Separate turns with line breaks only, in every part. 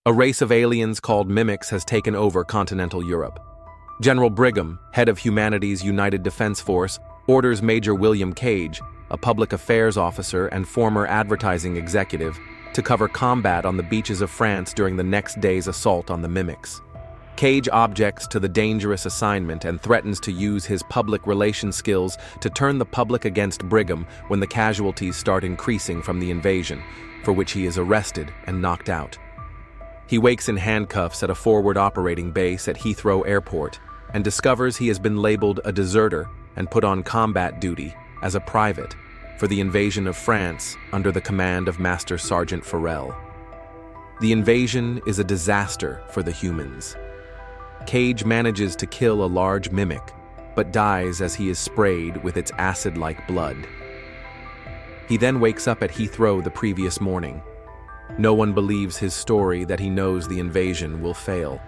A race of aliens called mimics has taken over continental Europe. General Brigham, head of humanity's United Defense Force, orders Major William Cage, a public affairs officer and former advertising executive, to cover combat on the beaches of France during the next day's assault on the mimics. Cage objects to the dangerous assignment and threatens to use his public relations skills to turn the public against Brigham when the casualties start increasing from the invasion, for which he is arrested and knocked out. He wakes in handcuffs at a forward operating base at Heathrow Airport and discovers he has been labeled a deserter and put on combat duty as a private for the invasion of France under the command of Master Sergeant Farrell. The invasion is a disaster for the humans. Cage manages to kill a large mimic, but dies as he is sprayed with its acid-like blood. He then wakes up at Heathrow the previous morning. No one believes his story that he knows the invasion will fail.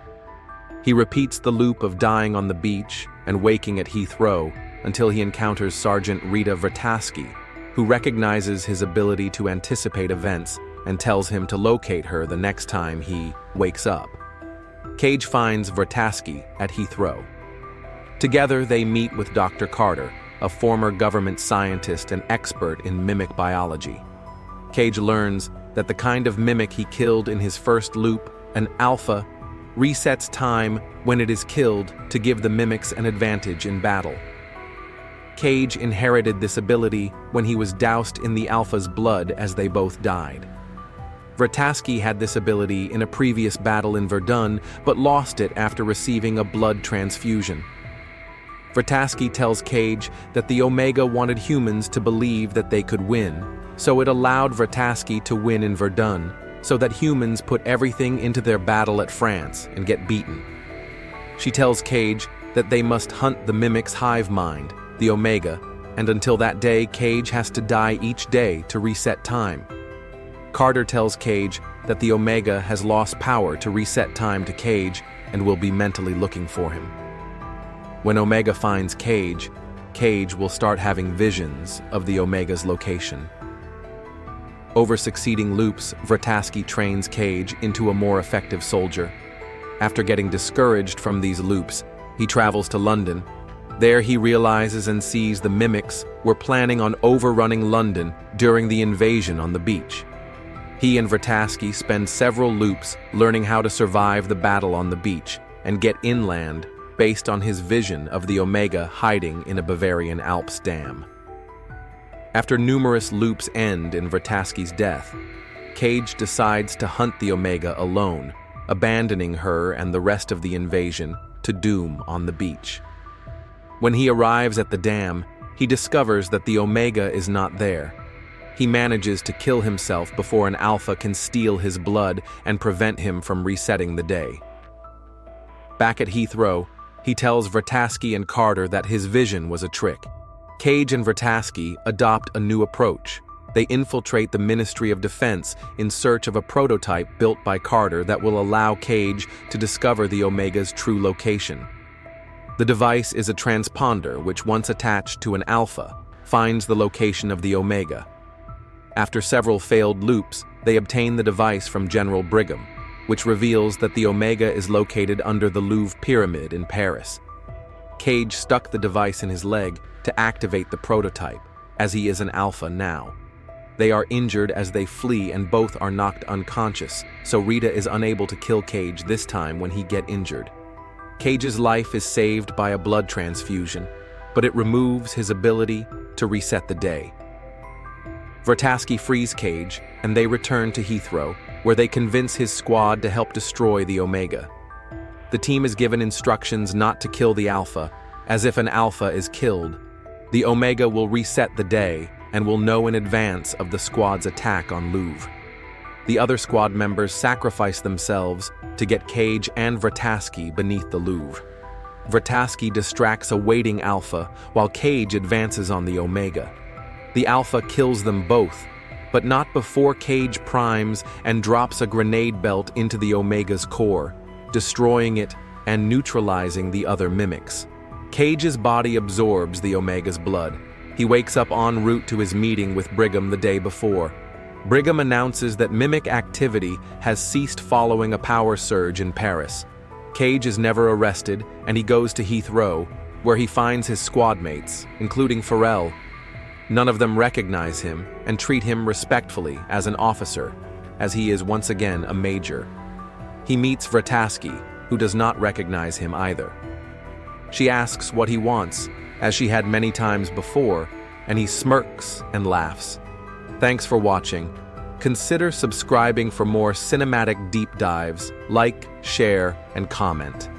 He repeats the loop of dying on the beach and waking at Heathrow until he encounters Sergeant Rita Vrataski, who recognizes his ability to anticipate events and tells him to locate her the next time he wakes up. Cage finds Vrataski at Heathrow. Together they meet with Dr. Carter, a former government scientist and expert in mimic biology. Cage learns that the kind of mimic he killed in his first loop, an alpha, resets time when it is killed to give the mimics an advantage in battle. Cage inherited this ability when he was doused in the alpha's blood as they both died. Vrataski had this ability in a previous battle in Verdun, but lost it after receiving a blood transfusion. Vrataski tells Cage that the Omega wanted humans to believe that they could win, so it allowed Vrataski to win in Verdun, so that humans put everything into their battle at France and get beaten. She tells Cage that they must hunt the mimic's hive mind, the Omega, and until that day, Cage has to die each day to reset time. Carter tells Cage that the Omega has lost power to reset time to Cage and will be mentally looking for him. When Omega finds Cage, Cage will start having visions of the Omega's location. Over succeeding loops, Vrataski trains Cage into a more effective soldier. After getting discouraged from these loops, he travels to London. There he realizes and sees the mimics were planning on overrunning London during the invasion on the beach. He and Vrataski spend several loops learning how to survive the battle on the beach and get inland based on his vision of the Omega hiding in a Bavarian Alps dam. After numerous loops end in Vrataski's death, Cage decides to hunt the Omega alone, abandoning her and the rest of the invasion to doom on the beach. When he arrives at the dam, he discovers that the Omega is not there. He manages to kill himself before an alpha can steal his blood and prevent him from resetting the day. Back at Heathrow, he tells Vrataski and Carter that his vision was a trick. Cage and Vrataski adopt a new approach. They infiltrate the Ministry of Defense in search of a prototype built by Carter that will allow Cage to discover the Omega's true location. The device is a transponder which, once attached to an alpha, finds the location of the Omega. After several failed loops, they obtain the device from General Brigham, which reveals that the Omega is located under the Louvre Pyramid in Paris. Cage stuck the device in his leg to activate the prototype, as he is an alpha now. They are injured as they flee and both are knocked unconscious, so Rita is unable to kill Cage this time when he gets injured. Cage's life is saved by a blood transfusion, but it removes his ability to reset the day. Vrataski frees Cage, and they return to Heathrow, where they convince his squad to help destroy the Omega. The team is given instructions not to kill the Alpha, as if an Alpha is killed, the Omega will reset the day and will know in advance of the squad's attack on Louvre. The other squad members sacrifice themselves to get Cage and Vrataski beneath the Louvre. Vrataski distracts a waiting Alpha, while Cage advances on the Omega. The Alpha kills them both, but not before Cage primes and drops a grenade belt into the Omega's core, destroying it and neutralizing the other mimics. Cage's body absorbs the Omega's blood. He wakes up en route to his meeting with Brigham the day before. Brigham announces that mimic activity has ceased following a power surge in Paris. Cage is never arrested, and he goes to Heathrow, where he finds his squad mates, including Pharrell. None of them recognize him and treat him respectfully as an officer, as he is once again a major. He meets Vrataski, who does not recognize him either. She asks what he wants, as she had many times before, and he smirks and laughs. Thanks for watching. Consider subscribing for more cinematic deep dives. Like, share, and comment.